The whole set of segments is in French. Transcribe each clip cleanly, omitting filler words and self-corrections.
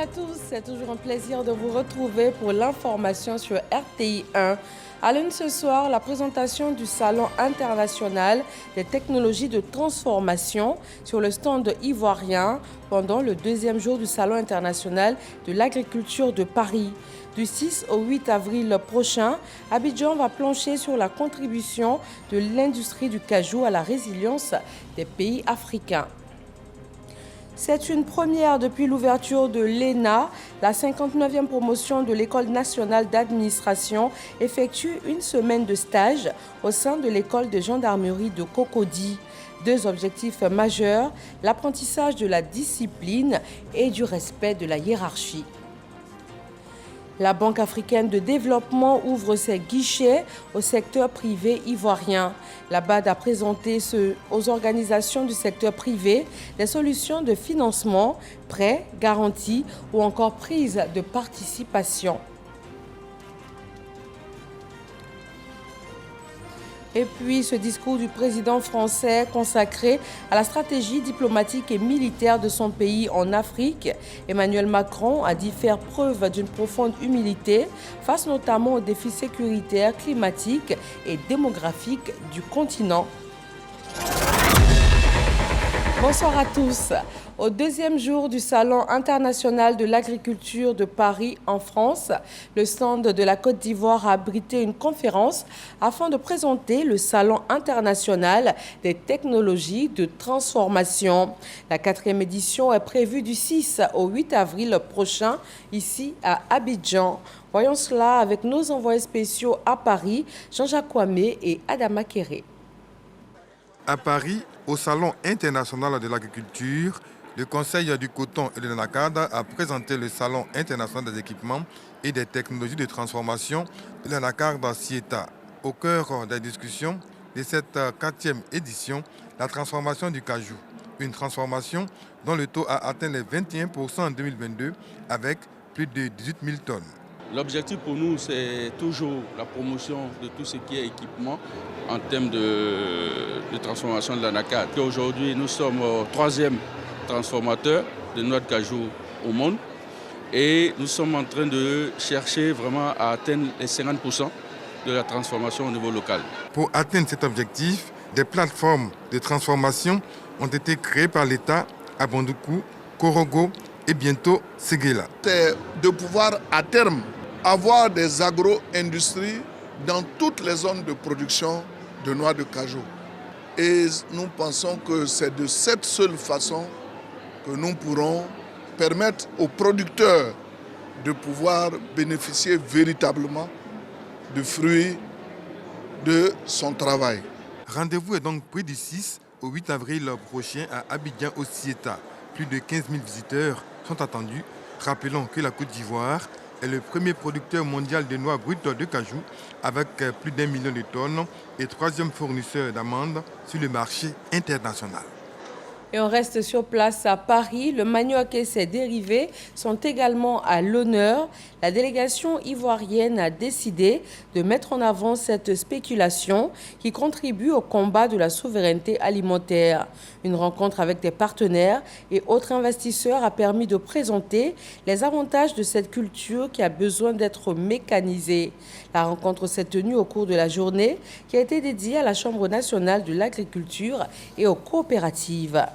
à tous, c'est toujours un plaisir de vous retrouver pour l'information sur RTI 1. À l'une ce soir, la présentation du Salon international des technologies de transformation sur le stand ivoirien pendant le deuxième jour du Salon international de l'agriculture de Paris. Du 6 au 8 avril prochain, Abidjan va plancher sur la contribution de l'industrie du cajou à la résilience des pays africains. C'est une première depuis l'ouverture de l'ENA. La 59e promotion de l'École nationale d'administration effectue une semaine de stage au sein de l'école de gendarmerie de Cocody. Deux objectifs majeurs, l'apprentissage de la discipline et du respect de la hiérarchie. La Banque africaine de développement ouvre ses guichets au secteur privé ivoirien. La BAD a présenté aux organisations du secteur privé des solutions de financement, prêts, garanties ou encore prise de participation. Et puis ce discours du président français consacré à la stratégie diplomatique et militaire de son pays en Afrique. Emmanuel Macron a dit faire preuve d'une profonde humilité face notamment aux défis sécuritaires, climatiques et démographiques du continent. Bonsoir à tous. Au deuxième jour du Salon international de l'agriculture de Paris en France, le stand de la Côte d'Ivoire a abrité une conférence afin de présenter le Salon international des technologies de transformation. La 4e édition est prévue du 6 au 8 avril prochain, ici à Abidjan. Voyons cela avec nos envoyés spéciaux à Paris, Jean-Jacques Kwame et Adama Kéré. À Paris, au Salon international de l'agriculture, le Conseil du coton et de l'anacarde a présenté le Salon international des équipements et des technologies de transformation de l'anacarde Sieta. Au cœur des discussions de cette 4e édition, la transformation du cajou. Une transformation dont le taux a atteint les 21% en 2022 avec plus de 18 000 tonnes. L'objectif pour nous, c'est toujours la promotion de tout ce qui est équipement en termes de transformation de l'anacarde. Aujourd'hui, nous sommes au 3e transformateur de noix de cajou au monde et nous sommes en train de chercher vraiment à atteindre les 50% de la transformation au niveau local. Pour atteindre cet objectif, des plateformes de transformation ont été créées par l'État à Bandoukou, Korogo et bientôt Séguéla. C'est de pouvoir à terme avoir des agro-industries dans toutes les zones de production de noix de cajou. Et nous pensons que c'est de cette seule façon que nous pourrons permettre aux producteurs de pouvoir bénéficier véritablement du fruit de son travail. Rendez-vous est donc pris du 6 au 8 avril prochain à Abidjan au Sieta. Plus de 15 000 visiteurs sont attendus. Rappelons que la Côte d'Ivoire est le premier producteur mondial de noix brutes de cajou avec plus d'1 million de tonnes et 3e fournisseur d'amandes sur le marché international. Et on reste sur place à Paris. Le manioc et ses dérivés sont également à l'honneur. La délégation ivoirienne a décidé de mettre en avant cette spéculation qui contribue au combat de la souveraineté alimentaire. Une rencontre avec des partenaires et autres investisseurs a permis de présenter les avantages de cette culture qui a besoin d'être mécanisée. La rencontre s'est tenue au cours de la journée qui a été dédiée à la Chambre nationale de l'agriculture et aux coopératives.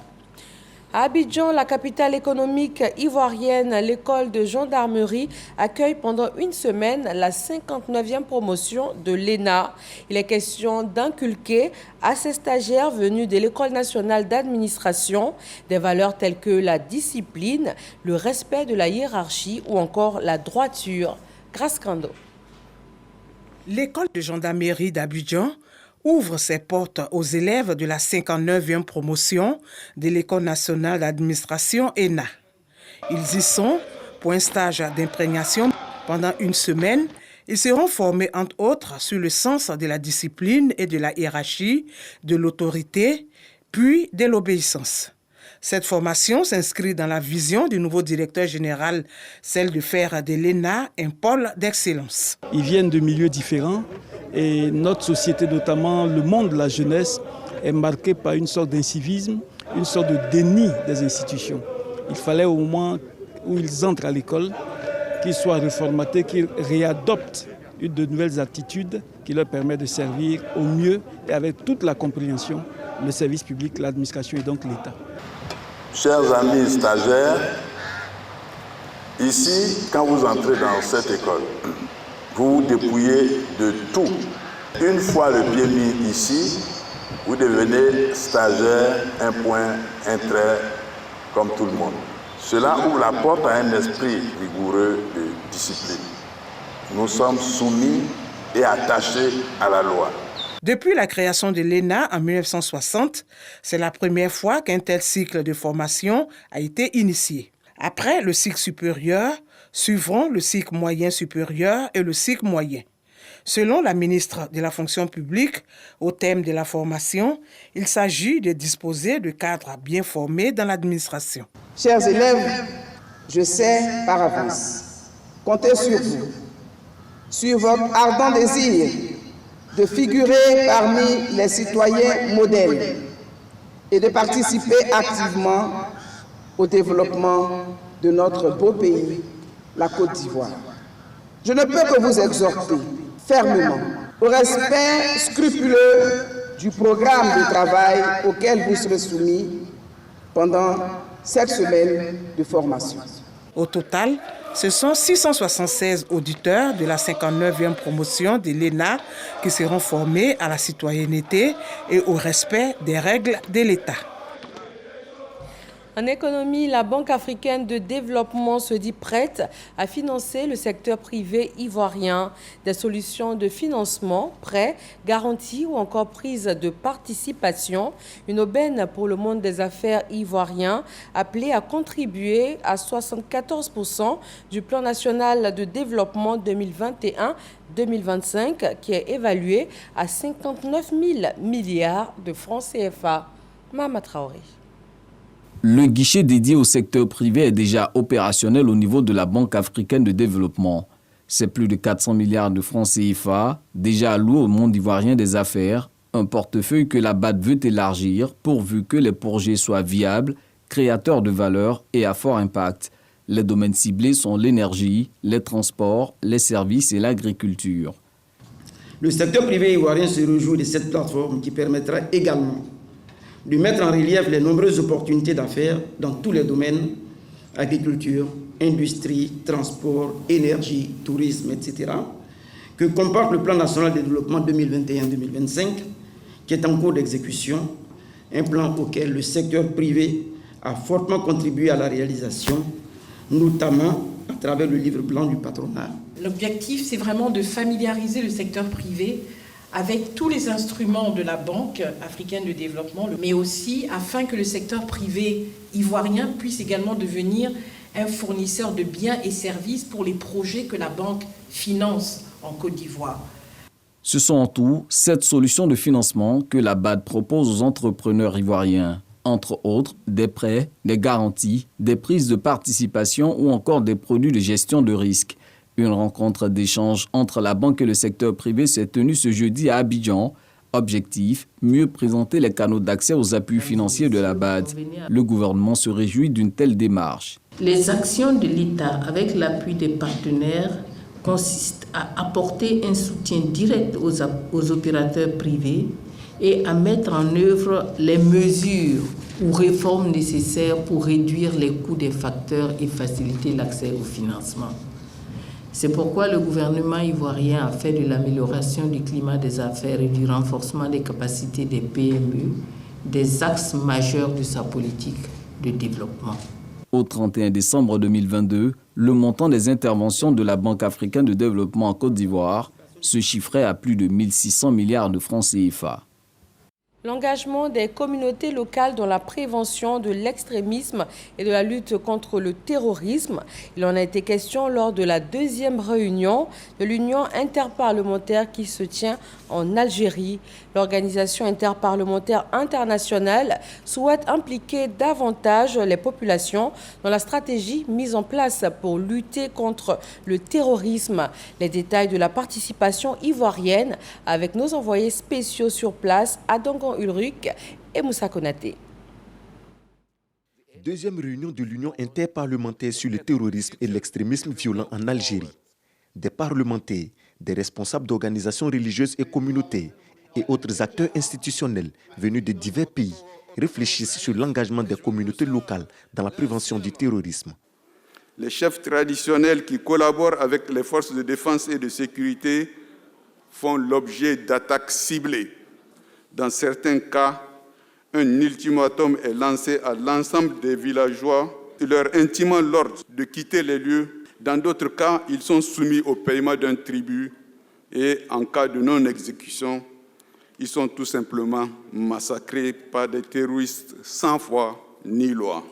À Abidjan, la capitale économique ivoirienne, l'école de gendarmerie accueille pendant une semaine la 59e promotion de l'ENA. Il est question d'inculquer à ces stagiaires venus de l'école nationale d'administration des valeurs telles que la discipline, le respect de la hiérarchie ou encore la droiture. Grâce Kando. L'école de gendarmerie d'Abidjan ouvre ses portes aux élèves de la 59e promotion de l'École nationale d'administration ENA. Ils y sont pour un stage d'imprégnation pendant une semaine. Ils seront formés entre autres sur le sens de la discipline et de la hiérarchie, de l'autorité, puis de l'obéissance. Cette formation s'inscrit dans la vision du nouveau directeur général, celle de faire de l'ENA un pôle d'excellence. Ils viennent de milieux différents et notre société, notamment le monde de la jeunesse, est marquée par une sorte d'incivisme, une sorte de déni des institutions. Il fallait au moins où ils entrent à l'école, qu'ils soient reformatés, qu'ils réadoptent de nouvelles attitudes qui leur permettent de servir au mieux et avec toute la compréhension le service public, l'administration et donc l'État. Chers amis stagiaires, ici, quand vous entrez dans cette école, vous vous dépouillez de tout. Une fois le pied mis ici, vous devenez stagiaire, un point, un trait, comme tout le monde. Cela ouvre la porte à un esprit rigoureux de discipline. Nous sommes soumis et attachés à la loi. Depuis la création de l'ENA en 1960, c'est la première fois qu'un tel cycle de formation a été initié. Après le cycle supérieur, suivront le cycle moyen supérieur et le cycle moyen. Selon la ministre de la fonction publique, au thème de la formation, il s'agit de disposer de cadres bien formés dans l'administration. Chers élèves, je sais par avance, comptez sur vous, sur votre ardent désir de figurer parmi les citoyens modèles et de participer activement au développement de notre beau pays, la Côte d'Ivoire. Je ne peux que vous exhorter fermement au respect scrupuleux du programme de travail auquel vous serez soumis pendant cette semaine de formation. Au total, ce sont 676 auditeurs de la 59e promotion de l'ENA qui seront formés à la citoyenneté et au respect des règles de l'État. En économie, la Banque africaine de développement se dit prête à financer le secteur privé ivoirien. Des solutions de financement, prêts, garanties ou encore prise de participation. Une aubaine pour le monde des affaires ivoirien appelé à contribuer à 74% du plan national de développement 2021-2025 qui est évalué à 59 000 milliards de francs CFA. Mama Traoré. Le guichet dédié au secteur privé est déjà opérationnel au niveau de la Banque africaine de développement. C'est plus de 400 milliards de francs CFA déjà alloués au monde ivoirien des affaires, un portefeuille que la BAD veut élargir pourvu que les projets soient viables, créateurs de valeur et à fort impact. Les domaines ciblés sont l'énergie, les transports, les services et l'agriculture. Le secteur privé ivoirien se réjouit de cette plateforme qui permettra également de mettre en relief les nombreuses opportunités d'affaires dans tous les domaines, agriculture, industrie, transport, énergie, tourisme, etc., que comporte le plan national de développement 2021-2025, qui est en cours d'exécution, un plan auquel le secteur privé a fortement contribué à la réalisation, notamment à travers le livre blanc du patronat. L'objectif, c'est vraiment de familiariser le secteur privé avec tous les instruments de la Banque africaine de développement, mais aussi afin que le secteur privé ivoirien puisse également devenir un fournisseur de biens et services pour les projets que la Banque finance en Côte d'Ivoire. Ce sont en tout 7 solutions de financement que la BAD propose aux entrepreneurs ivoiriens. Entre autres, des prêts, des garanties, des prises de participation ou encore des produits de gestion de risque. Une rencontre d'échange entre la banque et le secteur privé s'est tenue ce jeudi à Abidjan. Objectif, mieux présenter les canaux d'accès aux appuis financiers de la BAD. Le gouvernement se réjouit d'une telle démarche. Les actions de l'État avec l'appui des partenaires consistent à apporter un soutien direct aux opérateurs privés et à mettre en œuvre les mesures ou réformes nécessaires pour réduire les coûts des facteurs et faciliter l'accès au financement. C'est pourquoi le gouvernement ivoirien a fait de l'amélioration du climat des affaires et du renforcement des capacités des PME des axes majeurs de sa politique de développement. Au 31 décembre 2022, le montant des interventions de la Banque africaine de développement en Côte d'Ivoire se chiffrait à plus de 1600 milliards de francs CFA. L'engagement des communautés locales dans la prévention de l'extrémisme et de la lutte contre le terrorisme. Il en a été question lors de la 2e réunion de l'Union interparlementaire qui se tient en Algérie. L'organisation interparlementaire internationale souhaite impliquer davantage les populations dans la stratégie mise en place pour lutter contre le terrorisme. Les détails de la participation ivoirienne avec nos envoyés spéciaux sur place à Dangan Ulrich et Moussa Konaté. Deuxième réunion de l'Union interparlementaire sur le terrorisme et l'extrémisme violent en Algérie. Des parlementaires, des responsables d'organisations religieuses et communautaires et autres acteurs institutionnels venus de divers pays réfléchissent sur l'engagement des communautés locales dans la prévention du terrorisme. Les chefs traditionnels qui collaborent avec les forces de défense et de sécurité font l'objet d'attaques ciblées. Dans certains cas, un ultimatum est lancé à l'ensemble des villageois, leur intimant l'ordre de quitter les lieux. Dans d'autres cas, ils sont soumis au paiement d'un tribut et en cas de non-exécution, ils sont tout simplement massacrés par des terroristes sans foi ni loi.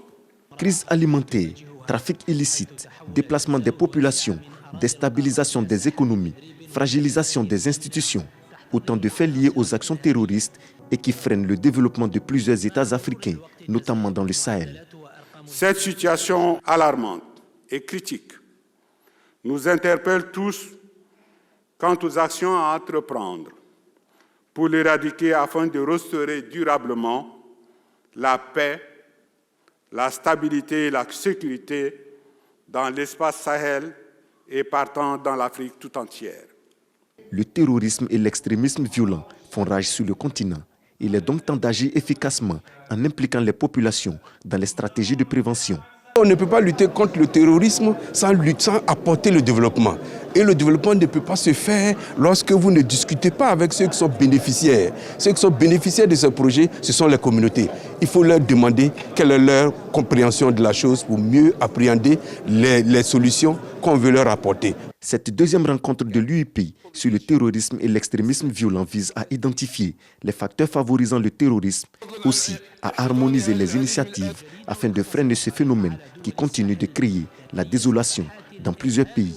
Crise alimentaire, trafic illicite, déplacement des populations, déstabilisation des économies, fragilisation des institutions, autant de faits liés aux actions terroristes et qui freinent le développement de plusieurs États africains, notamment dans le Sahel. Cette situation alarmante et critique nous interpelle tous quant aux actions à entreprendre pour l'éradiquer afin de restaurer durablement la paix, la stabilité et la sécurité dans l'espace Sahel et partant dans l'Afrique tout entière. Le terrorisme et l'extrémisme violent font rage sur le continent. Il est donc temps d'agir efficacement en impliquant les populations dans les stratégies de prévention. On ne peut pas lutter contre le terrorisme sans apporter le développement. Et le développement ne peut pas se faire lorsque vous ne discutez pas avec ceux qui sont bénéficiaires. Ceux qui sont bénéficiaires de ce projet, ce sont les communautés. Il faut leur demander quelle est leur compréhension de la chose pour mieux appréhender les solutions qu'on veut leur apporter. Cette deuxième rencontre de l'UIP sur le terrorisme et l'extrémisme violent vise à identifier les facteurs favorisant le terrorisme, aussi à harmoniser les initiatives afin de freiner ce phénomène qui continue de créer la désolation dans plusieurs pays.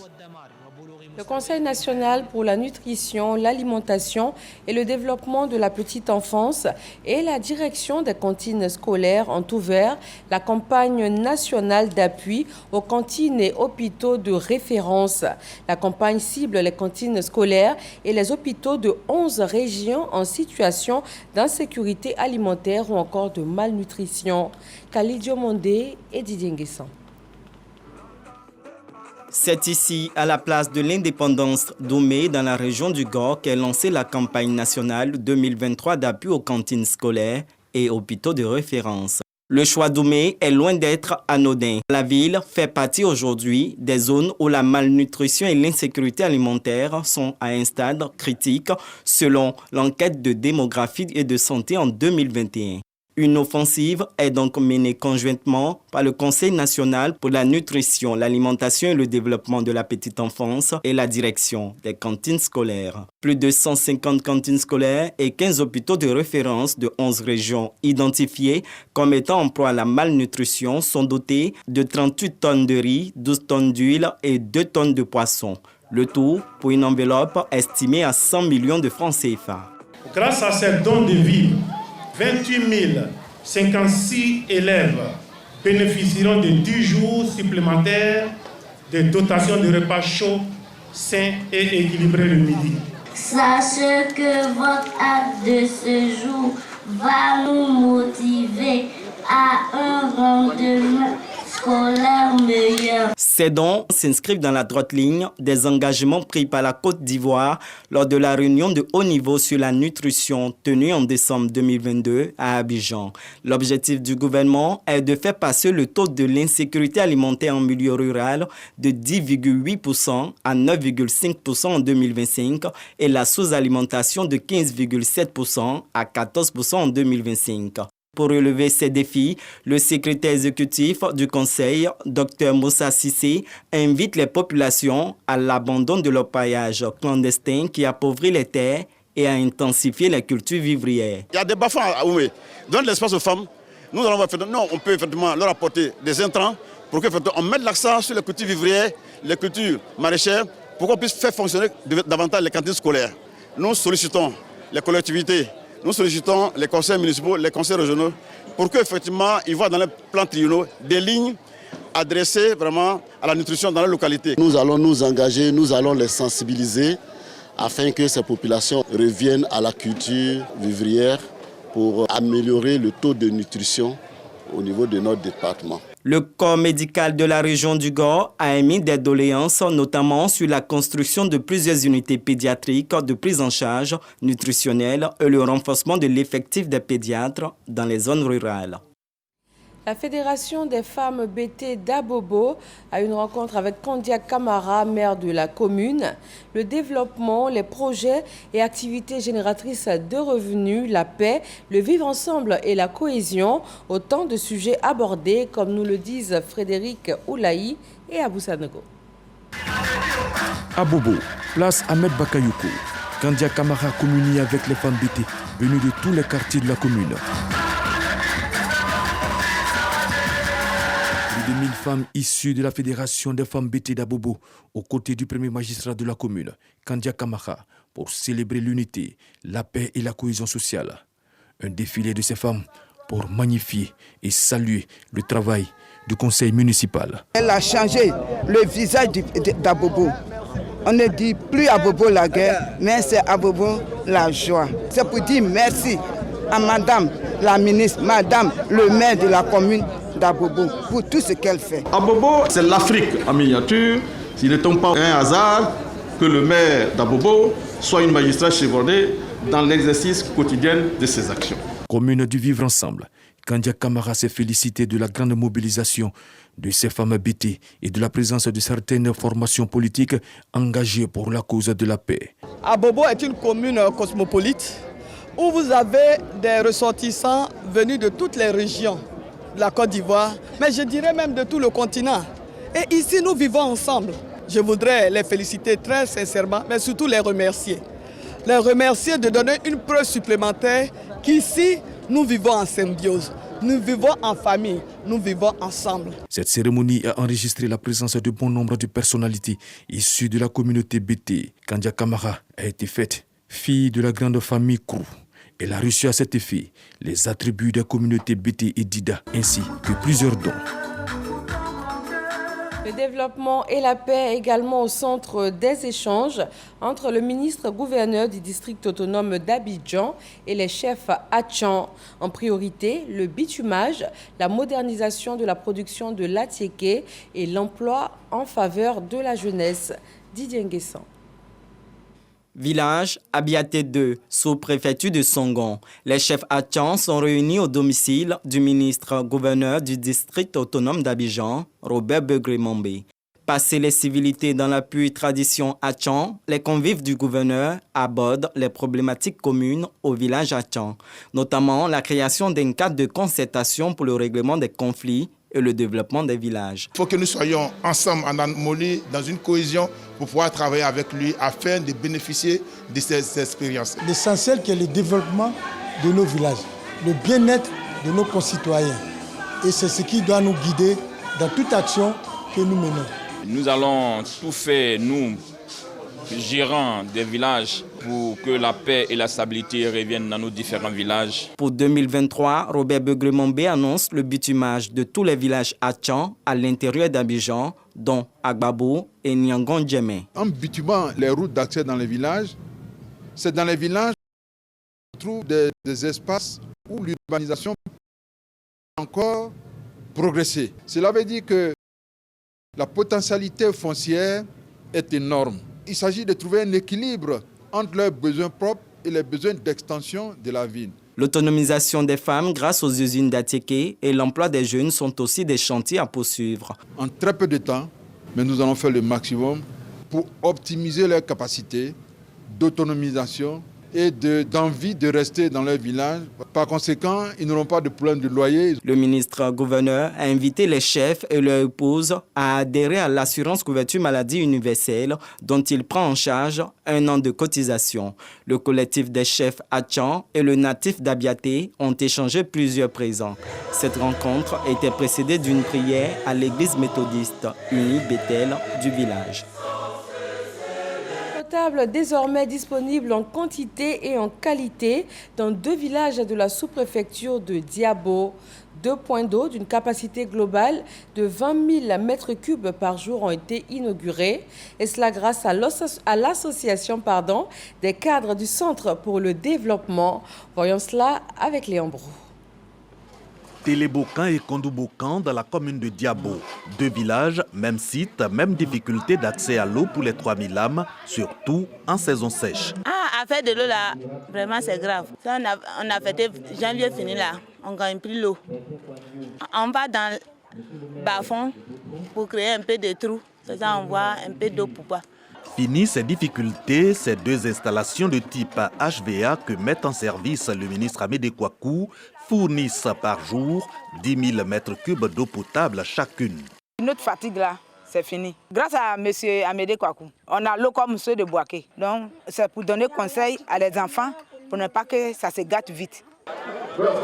Le Conseil national pour la nutrition, l'alimentation et le développement de la petite enfance et la direction des cantines scolaires ont ouvert la campagne nationale d'appui aux cantines et hôpitaux de référence. La campagne cible les cantines scolaires et les hôpitaux de 11 régions en situation d'insécurité alimentaire ou encore de malnutrition. Khalid Mondé et Didier Nguessan. C'est ici, à la place de l'Indépendance d'Omé, dans la région du Gor, qu'est lancée la campagne nationale 2023 d'appui aux cantines scolaires et hôpitaux de référence. Le choix d'Omé est loin d'être anodin. La ville fait partie aujourd'hui des zones où la malnutrition et l'insécurité alimentaire sont à un stade critique, selon l'enquête de démographie et de santé en 2021. Une offensive est donc menée conjointement par le Conseil national pour la nutrition, l'alimentation et le développement de la petite enfance et la direction des cantines scolaires. Plus de 150 cantines scolaires et 15 hôpitaux de référence de 11 régions identifiées comme étant en proie à la malnutrition sont dotés de 38 tonnes de riz, 12 tonnes d'huile et 2 tonnes de poisson. Le tout pour une enveloppe estimée à 100 millions de francs CFA. Grâce à ces dons de vie, 28 056 élèves bénéficieront de 10 jours supplémentaires de dotation de repas chauds, sains et équilibrés le midi. Sachez que votre acte de ce jour va nous motiver à un rendement scolaire meilleur. Ces dons s'inscrivent dans la droite ligne des engagements pris par la Côte d'Ivoire lors de la réunion de haut niveau sur la nutrition tenue en décembre 2022 à Abidjan. L'objectif du gouvernement est de faire passer le taux de l'insécurité alimentaire en milieu rural de 10,8% à 9,5% en 2025 et la sous-alimentation de 15,7% à 14% en 2025. Pour relever ces défis, le secrétaire exécutif du Conseil, Dr Moussa Sissé, invite les populations à l'abandon de l'orpaillage clandestin qui appauvrit les terres et à intensifier les cultures vivrières. Il y a des bas-fonds à Oumé. Dans l'espace aux femmes, nous allons on peut effectivement leur apporter des intrants pour qu'on mette l'accent sur les cultures vivrières, les cultures maraîchères, pour qu'on puisse faire fonctionner davantage les cantines scolaires. Nous sollicitons les collectivités, nous sollicitons les conseils municipaux, les conseils régionaux, pour qu'effectivement, ils voient dans les plans triennaux des lignes adressées vraiment à la nutrition dans la localité. Nous allons nous engager, nous allons les sensibiliser afin que ces populations reviennent à la culture vivrière pour améliorer le taux de nutrition au niveau de notre département. Le corps médical de la région du Gor a émis des doléances, notamment sur la construction de plusieurs unités pédiatriques de prise en charge nutritionnelle et le renforcement de l'effectif des pédiatres dans les zones rurales. La Fédération des femmes BT d'Abobo a une rencontre avec Kandia Kamara, maire de la commune. Le développement, les projets et activités génératrices de revenus, la paix, le vivre ensemble et la cohésion, autant de sujets abordés, comme nous le disent Frédéric Oulaï et Abou Sanogo. Abobo, place Ahmed Bakayoko. Kandia Kamara communie avec les femmes BT venues de tous les quartiers de la commune. 2000 femmes issues de la Fédération des femmes BT d'Abobo, aux côtés du premier magistrat de la commune, Kandia Kamara, pour célébrer l'unité, la paix et la cohésion sociale. Un défilé de ces femmes pour magnifier et saluer le travail du conseil municipal. Elle a changé le visage d'Abobo. On ne dit plus Abobo la guerre, mais c'est Abobo la joie. C'est pour dire merci à madame la ministre, madame le maire de la commune d'Abobo pour tout ce qu'elle fait. Abobo, c'est l'Afrique en miniature. Il ne tombe pas un hasard que le maire d'Abobo soit une magistrate chevronnée dans l'exercice quotidien de ses actions. Commune du vivre ensemble, Kandia Kamara s'est félicité de la grande mobilisation de ces femmes BT et de la présence de certaines formations politiques engagées pour la cause de la paix. Abobo est une commune cosmopolite où vous avez des ressortissants venus de toutes les régions de la Côte d'Ivoire, mais je dirais même de tout le continent. Et ici, nous vivons ensemble. Je voudrais les féliciter très sincèrement, mais surtout les remercier. Les remercier de donner une preuve supplémentaire qu'ici, nous vivons en symbiose. Nous vivons en famille, nous vivons ensemble. Cette cérémonie a enregistré la présence de bon nombre de personnalités issues de la communauté BT. Kandia Kamara a été faite fille de la grande famille Krou. Elle a reçu à cet effet les attributs des communautés BT et Dida, ainsi que plusieurs dons. Le développement et la paix également au centre des échanges entre le ministre-gouverneur du district autonome d'Abidjan et les chefs Atchan. En priorité, le bitumage, la modernisation de la production de l'atiéké et l'emploi en faveur de la jeunesse. Didier Nguessan. Village Abiaté 2, sous-préfecture de Songon. Les chefs Atchan sont réunis au domicile du ministre-gouverneur du district autonome d'Abidjan, Robert Begré-Mambé. Passé les civilités dans la pure tradition Atchan, les convives du gouverneur abordent les problématiques communes au village Atchan, notamment la création d'un cadre de concertation pour le règlement des conflits et le développement des villages. Il faut que nous soyons ensemble en harmonie, dans une cohésion, pour pouvoir travailler avec lui afin de bénéficier de ces expériences. L'essentiel qui est le développement de nos villages, le bien-être de nos concitoyens. Et c'est ce qui doit nous guider dans toute action que nous menons. Nous allons tout faire, nous, gérants des villages, pour que la paix et la stabilité reviennent dans nos différents villages. Pour 2023, Robert Begré-Mambé annonce le bitumage de tous les villages Atchan à l'intérieur d'Abidjan, dont Agbabo et Niangon-Djemé. En bitumant les routes d'accès dans les villages, c'est dans les villages qu'on trouve des espaces où l'urbanisation peut encore progresser. Cela veut dire que la potentialité foncière est énorme. Il s'agit de trouver un équilibre entre leurs besoins propres et les besoins d'extension de la ville. L'autonomisation des femmes grâce aux usines d'Atiéké et l'emploi des jeunes sont aussi des chantiers à poursuivre. En très peu de temps, mais nous allons faire le maximum pour optimiser leurs capacités d'autonomisation et d'envie de rester dans leur village. Par conséquent, ils n'auront pas de problème de loyer. Le ministre-gouverneur a invité les chefs et leurs épouses à adhérer à l'assurance couverture maladie universelle dont il prend en charge 1 an de cotisation. Le collectif des chefs Atchan et le natif d'Abiaté ont échangé plusieurs présents. Cette rencontre était précédée d'une prière à l'église méthodiste unie Bethel du village. Désormais disponible en quantité et en qualité dans 2 villages de la sous-préfecture de Diabo. 2 points d'eau d'une capacité globale de 20 000 mètres cubes par jour ont été inaugurés. Et cela grâce à l'association des cadres du Centre pour le développement. Voyons cela avec Léon Brou. Télébocan et Kondoubocan dans la commune de Diabo. 2 villages, même site, même difficulté d'accès à l'eau pour les 3000 âmes, surtout en saison sèche. Affaire de l'eau là, vraiment c'est grave. Ça, on a fêté janvier fini là, on gagne plus l'eau. On va dans le bas-fond pour créer un peu de trous. C'est ça, on voit un peu d'eau pour boire. Fini ces difficultés, ces 2 installations de type HVA que met en service le ministre Amédée Kouakou fournissent par jour 10 000 mètres cubes d'eau potable chacune. Notre fatigue là, c'est fini. Grâce à M. Amédée Kouakou, on a l'eau comme ceux de Boaké. Donc c'est pour donner conseil à les enfants pour ne pas que ça se gâte vite.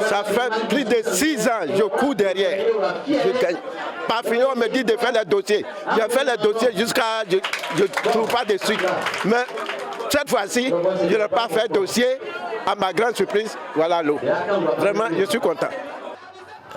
Ça fait plus de 6 ans, je cours derrière. Par fini, on me dit de faire les dossiers. J'ai fait les dossiers jusqu'à... Je ne trouve pas de suite. Mais cette fois-ci, je n'ai pas fait de dossier. À ma grande surprise, voilà l'eau. Vraiment, je suis content.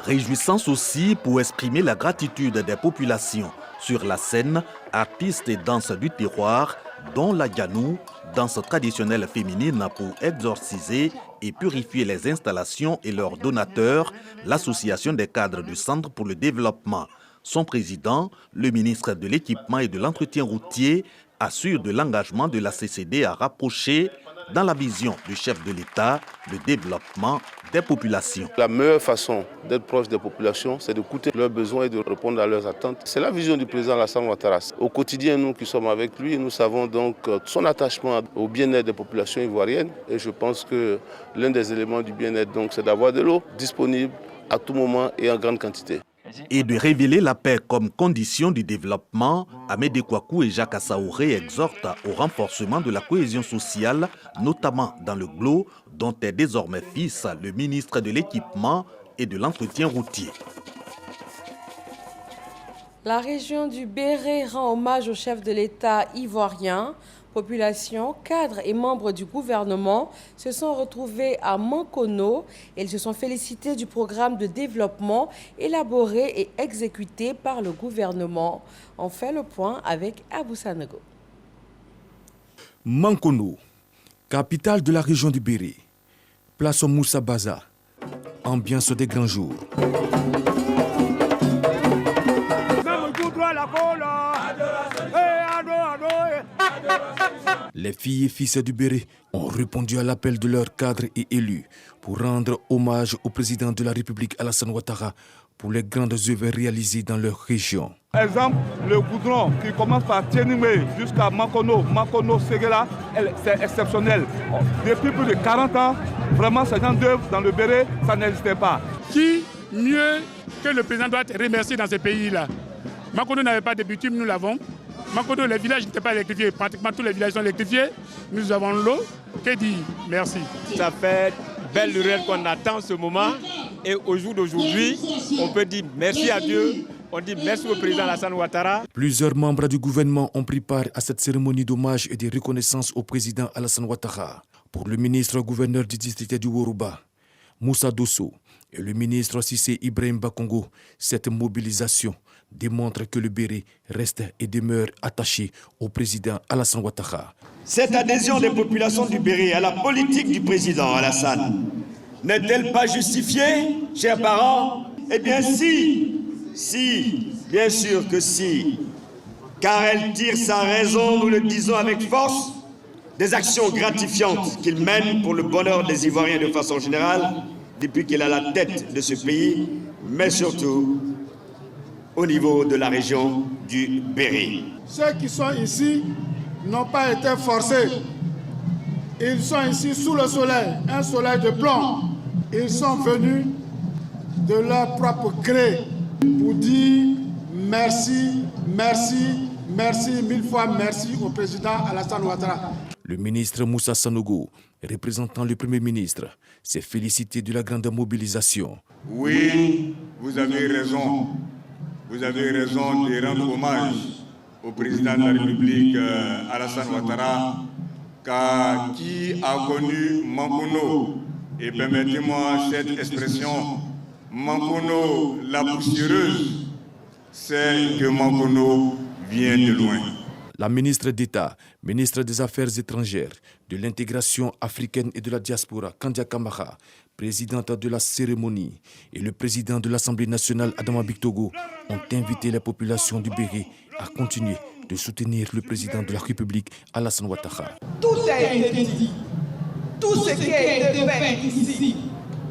Réjouissance aussi pour exprimer la gratitude des populations. Sur la scène, artistes et danses du terroir, dont la Ganou, danse traditionnelle féminine pour exorciser et purifier les installations et leurs donateurs, l'association des cadres du Centre pour le développement. Son président, le ministre de l'Équipement et de l'Entretien routier, assure de l'engagement de la CCD à rapprocher, dans la vision du chef de l'État, le développement des populations. La meilleure façon d'être proche des populations, c'est d'écouter leurs besoins et de répondre à leurs attentes. C'est la vision du président Alassane Ouattara. Au quotidien, nous qui sommes avec lui, nous savons donc son attachement au bien-être des populations ivoiriennes. Et je pense que l'un des éléments du bien-être, c'est d'avoir de l'eau disponible à tout moment et en grande quantité. Et de révéler la paix comme condition du développement, Amédée Kouakou et Jacques Assaouré exhortent au renforcement de la cohésion sociale, notamment dans le GLO, dont est désormais fils le ministre de l'Équipement et de l'Entretien routier. La région du Béret rend hommage au chef de l'État ivoirien. Population, cadres et membres du gouvernement se sont retrouvés à Mankono. Ils se sont félicités du programme de développement élaboré et exécuté par le gouvernement. On fait le point avec Abou Sanogo. Mankono, capitale de la région du Béret. Place Moussa Baza. Ambiance des grands jours. Les filles et fils du Béret ont répondu à l'appel de leurs cadres et élus pour rendre hommage au président de la République Alassane Ouattara pour les grandes œuvres réalisées dans leur région. Exemple, le goudron qui commence par Tienimé jusqu'à Mankono-Seguela, c'est exceptionnel. Depuis plus de 40 ans, vraiment ce genre d'œuvre dans le Béret, ça n'existait pas. Qui mieux que le président doit être remercié dans ce pays-là? Mankono n'avait pas de bitume, nous l'avons. Mankono, les villages n'étaient pas électrifiés. Pratiquement tous les villages sont électrifiés. Nous avons l'eau. Que dire? Merci. Ça fait belle lurette qu'on attend ce moment. Et au jour d'aujourd'hui, on peut dire merci à Dieu. On dit merci au président Alassane Ouattara. Plusieurs membres du gouvernement ont pris part à cette cérémonie d'hommage et de reconnaissance au président Alassane Ouattara. Pour le ministre gouverneur du district du Woruba, Moussa Dosso, et le ministre Cissé Ibrahim Bakongo, cette mobilisation démontre que le Béret reste et demeure attaché au président Alassane Ouattara. Cette adhésion des populations du Béret à la politique du président Alassane n'est-elle pas justifiée, chers parents? Eh bien si, bien sûr que si, car elle tire sa raison, nous le disons avec force, des actions gratifiantes qu'il mène pour le bonheur des Ivoiriens de façon générale, depuis qu'il a la tête de ce pays, mais surtout au niveau de la région du Béret. Ceux qui sont ici n'ont pas été forcés. Ils sont ici sous le soleil, un soleil de plomb. Ils sont venus de leur propre gré pour dire merci, merci, merci, 1000 fois merci au président Alassane Ouattara. Le ministre Moussa Sanogo, représentant le Premier ministre, s'est félicité de la grande mobilisation. Oui, vous avez raison. Vous avez raison de rendre hommage au président de la République, Alassane Ouattara, car qui a connu Mankono, et permettez-moi cette expression, Mankono la poussiéreuse, c'est que Mankono vient de loin. La ministre d'État, ministre des Affaires étrangères, de l'intégration africaine et de la diaspora, Kandia Kamara, présidente de la cérémonie, et le président de l'Assemblée nationale, Adama Bictogo, ont invité les populations du Béré à continuer de soutenir le président de la République, Alassane Ouattara. Tout a été dit. Tout ce qui a été fait ici,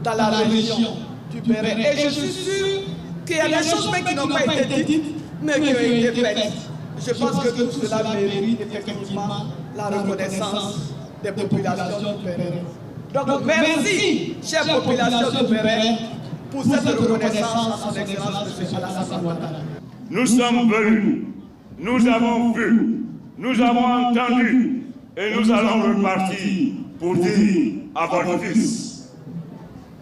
dans la région du Béré. Et je suis sûr qu'il y a des choses qui n'ont pas été dites, mais qui ont été faites. Je pense que tout cela mérite effectivement la reconnaissance des populations du Béré. Donc merci, chère population du Béré, pour cette reconnaissance à son Excellence M. Alassane Ouattara. Nous sommes venus, nous avons vu, nous avons entendu et nous allons repartir pour dire à votre fils,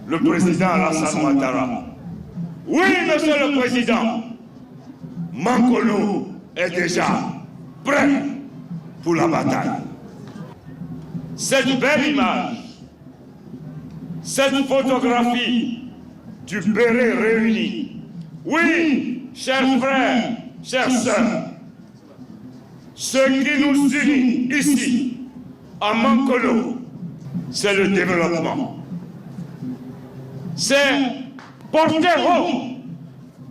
le président Alassane Ouattara, oui, monsieur le président, Mankolo est déjà prêt pour la bataille. Cette belle image, cette photographie du Béré réuni, oui, chers frères, chères sœurs, ce qui nous unit ici, à Mankolo, c'est le développement. C'est porter haut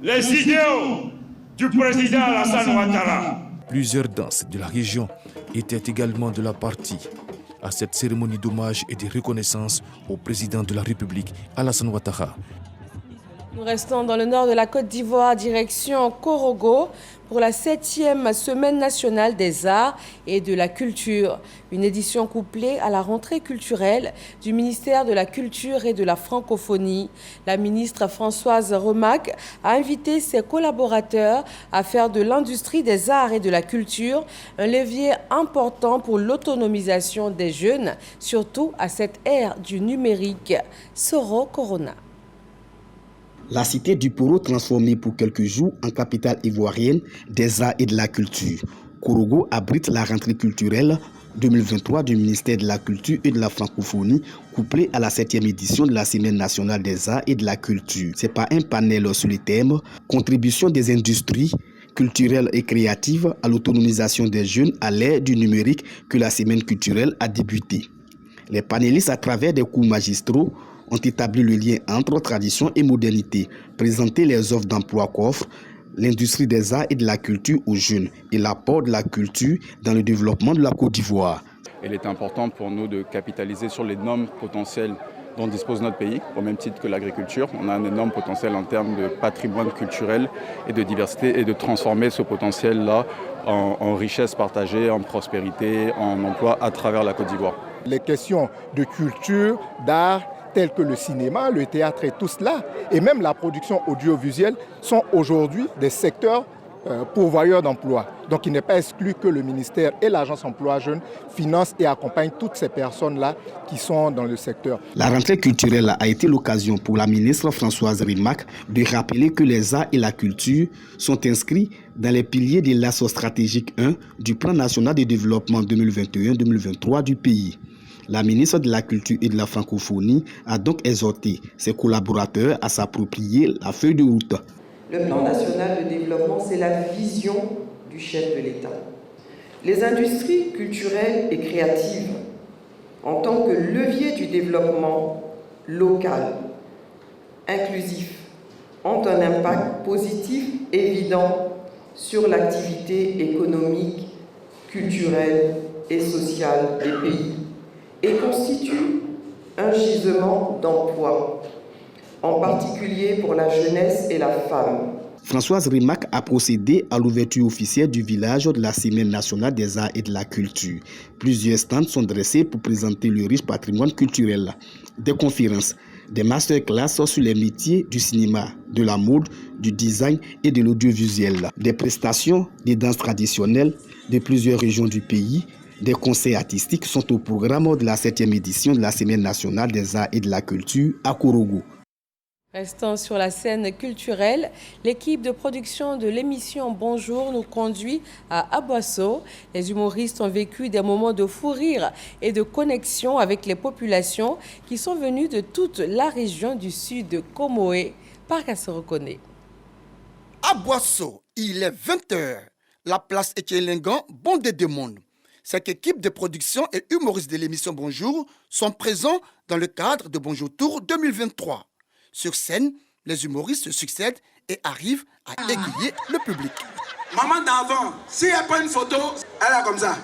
les idéaux du président Alassane Ouattara. Plusieurs danses de la région étaient également de la partie à cette cérémonie d'hommage et de reconnaissance au président de la République, Alassane Ouattara. Nous restons dans le nord de la Côte d'Ivoire, direction Korogo, pour la 7e Semaine nationale des arts et de la culture. Une édition couplée à la rentrée culturelle du ministère de la Culture et de la Francophonie. La ministre Françoise Remac a invité ses collaborateurs à faire de l'industrie des arts et de la culture un levier important pour l'autonomisation des jeunes, surtout à cette ère du numérique. Soro Corona. La cité du Poro transformée pour quelques jours en capitale ivoirienne des arts et de la culture. Korogo abrite la rentrée culturelle 2023 du ministère de la Culture et de la Francophonie, couplée à la 7e édition de la Semaine nationale des arts et de la culture. C'est par un panel sur les thèmes « Contribution des industries culturelles et créatives à l'autonomisation des jeunes à l'ère du numérique » que la Semaine culturelle a débuté. Les panélistes, à travers des cours magistraux, ont établi le lien entre tradition et modernité, présenté les offres d'emploi qu'offre l'industrie des arts et de la culture aux jeunes et l'apport de la culture dans le développement de la Côte d'Ivoire. Il est important pour nous de capitaliser sur l'énorme potentiel dont dispose notre pays, au même titre que l'agriculture. On a un énorme potentiel en termes de patrimoine culturel et de diversité et de transformer ce potentiel-là en richesse partagée, en prospérité, en emploi à travers la Côte d'Ivoire. Les questions de culture, d'art, tels que le cinéma, le théâtre et tout cela, et même la production audiovisuelle, sont aujourd'hui des secteurs pourvoyeurs d'emplois. Donc il n'est pas exclu que le ministère et l'agence emploi jeunes financent et accompagnent toutes ces personnes-là qui sont dans le secteur. La rentrée culturelle a été l'occasion pour la ministre Françoise Remac de rappeler que les arts et la culture sont inscrits dans les piliers de l'axe stratégique 1 du plan national de développement 2021-2023 du pays. La ministre de la Culture et de la Francophonie a donc exhorté ses collaborateurs à s'approprier la feuille de route. Le plan national de développement, c'est la vision du chef de l'État. Les industries culturelles et créatives, en tant que levier du développement local, inclusif, ont un impact positif évident sur l'activité économique, culturelle et sociale des pays et constituent un gisement d'emploi, en particulier pour la jeunesse et la femme. Françoise Remac a procédé à l'ouverture officielle du village de la Semaine nationale des arts et de la culture. Plusieurs stands sont dressés pour présenter le riche patrimoine culturel. Des conférences, des masterclass sur les métiers du cinéma, de la mode, du design et de l'audiovisuel. Des prestations, des danses traditionnelles de plusieurs régions du pays. Des concerts artistiques sont au programme de la 7e édition de la Semaine nationale des arts et de la culture à Korogo. Restant sur la scène culturelle, l'équipe de production de l'émission Bonjour nous conduit à Abosso. Les humoristes ont vécu des moments de fou rire et de connexion avec les populations qui sont venues de toute la région du sud de Comoé. Parc se reconnaît. Abosso, il est 20h. La place Étienne-Lingan bondée de monde. Cette équipe de production et humoristes de l'émission Bonjour sont présents dans le cadre de Bonjour Tour 2023. Sur scène, les humoristes se succèdent et arrivent à aiguiller le public. Maman d'avant, si elle prend une photo, elle est comme ça.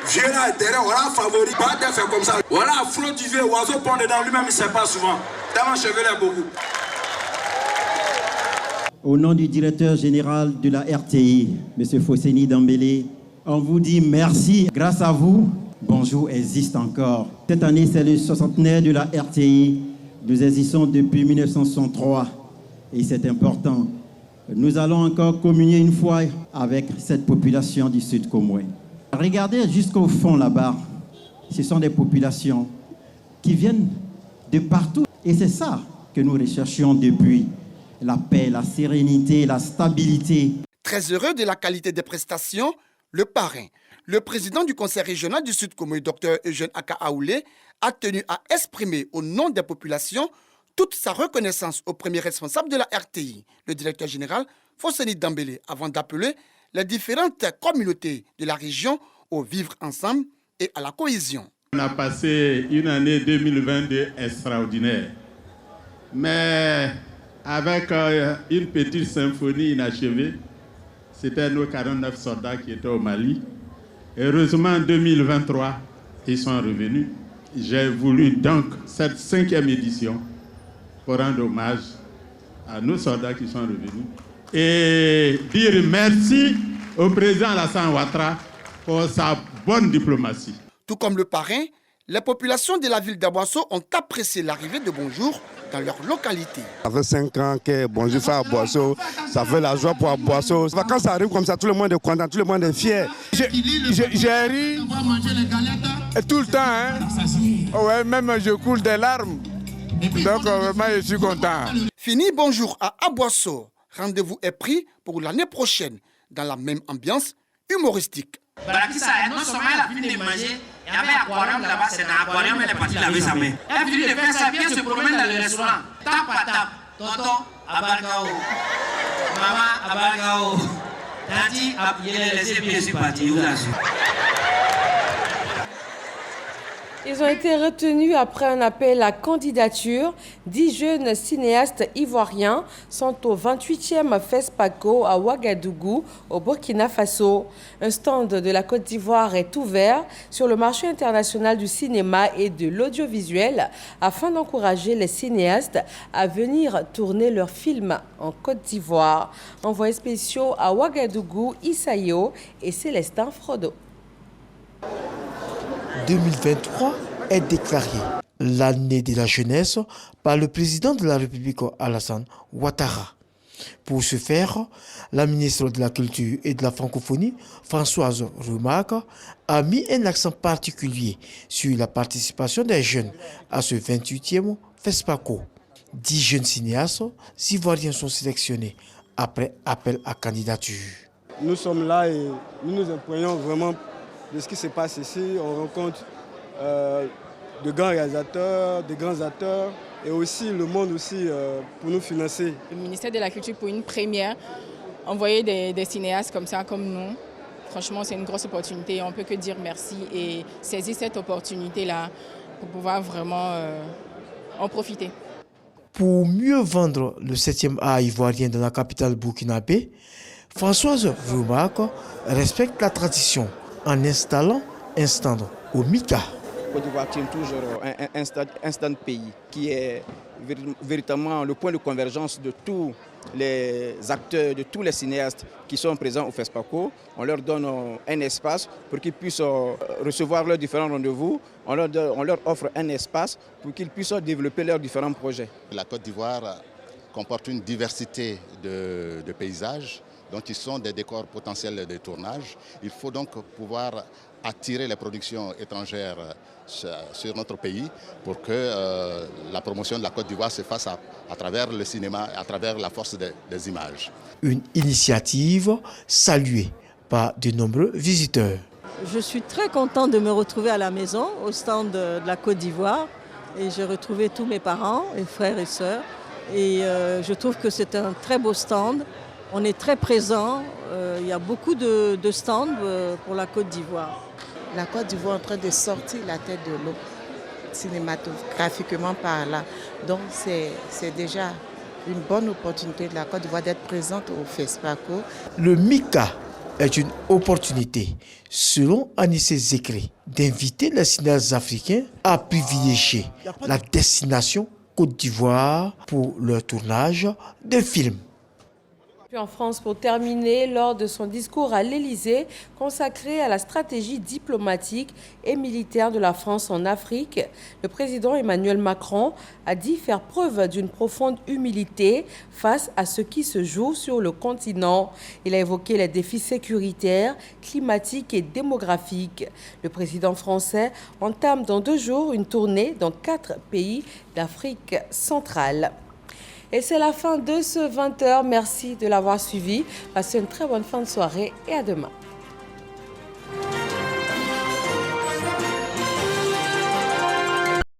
Vieux là derrière, voilà favori, pas de faire comme ça. Voilà flot du vieux, oiseau pond dedans, lui-même il ne sait pas souvent. Tellement chevelu est beaucoup. Au nom du directeur général de la RTI, M. Fosseni Dambélé, on vous dit merci. Grâce à vous, Bonjour existe encore. Cette année, c'est le 60aire de la RTI. Nous existons depuis 1963 et c'est important. Nous allons encore communier une fois avec cette population du Sud Comoué. Regardez jusqu'au fond là-bas. Ce sont des populations qui viennent de partout. Et c'est ça que nous recherchions depuis. La paix, la sérénité, la stabilité. Très heureux de la qualité des prestations, le parrain, le président du conseil régional du Sud Comoué, Dr Eugène Aka-Aoulé, a tenu à exprimer au nom des populations toute sa reconnaissance au premier responsable de la RTI, le directeur général Fosseni Dambélé, avant d'appeler les différentes communautés de la région au vivre ensemble et à la cohésion. On a passé une année 2022 extraordinaire, mais avec une petite symphonie inachevée. C'était nos 49 soldats qui étaient au Mali. Heureusement, en 2023, ils sont revenus. J'ai voulu donc cette 5e édition pour rendre hommage à nos soldats qui sont revenus et dire merci au président Alassane Ouattara pour sa bonne diplomatie. Tout comme le parrain, les populations de la ville d'Aboasso ont apprécié l'arrivée de Bonjour dans leur localité. Ça fait 5 ans que Bonjour fait à Boasso, ça fait la joie pour Boasso. Quand ça arrive comme ça, tout le monde est content, tout le monde est fier. J'ai ri tout le temps, hein. Ouais, même je coule des larmes. Donc vraiment, je suis content. Fini Bonjour à Aboasso. Rendez-vous est pris pour l'année prochaine dans la même ambiance humoristique. Non seulement elle a fini de manger, il y avait un aquarium là-bas, c'est un aquarium, elle est partie laver sa main. Elle a fini de faire ça, bien se promène dans le restaurant. Tape à tape, tonton, abargao, maman, abargao, tati, je l'ai laissé bien, je suis parti, vous assure. Ils ont été retenus après un appel à candidature. 10 jeunes cinéastes ivoiriens sont au 28e FESPACO à Ouagadougou, au Burkina Faso. Un stand de la Côte d'Ivoire est ouvert sur le marché international du cinéma et de l'audiovisuel afin d'encourager les cinéastes à venir tourner leurs films en Côte d'Ivoire. Envoyés spéciaux à Ouagadougou, Issaïo et Célestin Frodo. 2023 est déclarée l'année de la jeunesse par le président de la République Alassane Ouattara. Pour ce faire, la ministre de la Culture et de la Francophonie, Françoise Remarque, a mis un accent particulier sur la participation des jeunes à ce 28e FESPACO. 10 jeunes cinéastes ivoiriens sont sélectionnés après appel à candidature. Nous sommes là et nous nous imprégnons vraiment de ce qui se passe ici. On rencontre de grands réalisateurs, de grands acteurs et aussi le monde aussi pour nous financer. Le ministère de la Culture, pour une première, envoyer des cinéastes comme ça, comme nous, franchement c'est une grosse opportunité. On ne peut que dire merci et saisir cette opportunité-là pour pouvoir vraiment en profiter. Pour mieux vendre le 7e art ivoirien dans la capitale burkinabé, Françoise Remarque respecte la tradition en installant un stand au Mika. Côte d'Ivoire tient toujours un stand pays qui est véritablement le point de convergence de tous les acteurs, de tous les cinéastes qui sont présents au FESPACO. On leur donne un espace pour qu'ils puissent recevoir leurs différents rendez-vous. On leur offre un espace pour qu'ils puissent développer leurs différents projets. La Côte d'Ivoire comporte une diversité de paysages. Donc, ils sont des décors potentiels de tournage. Il faut donc pouvoir attirer les productions étrangères sur notre pays pour que la promotion de la Côte d'Ivoire se fasse à travers le cinéma, à travers la force des images. Une initiative saluée par de nombreux visiteurs. Je suis très contente de me retrouver à la maison, au stand de la Côte d'Ivoire. Et j'ai retrouvé tous mes parents, et frères et sœurs. Et je trouve que c'est un très beau stand. On est très présent, il y a beaucoup de stands pour la Côte d'Ivoire. La Côte d'Ivoire est en train de sortir la tête de l'eau, cinématographiquement parlant. Donc c'est déjà une bonne opportunité de la Côte d'Ivoire d'être présente au FESPACO. Le MICA est une opportunité, selon Anissé Zékré, d'inviter les cinéastes africains à privilégier la destination Côte d'Ivoire pour leur tournage de films. Puis en France, pour terminer, lors de son discours à l'Élysée, consacré à la stratégie diplomatique et militaire de la France en Afrique, le président Emmanuel Macron a dit faire preuve d'une profonde humilité face à ce qui se joue sur le continent. Il a évoqué les défis sécuritaires, climatiques et démographiques. Le président français entame dans 2 jours une tournée dans 4 pays d'Afrique centrale. Et c'est la fin de ce 20h. Merci de l'avoir suivi. Passez une très bonne fin de soirée et à demain.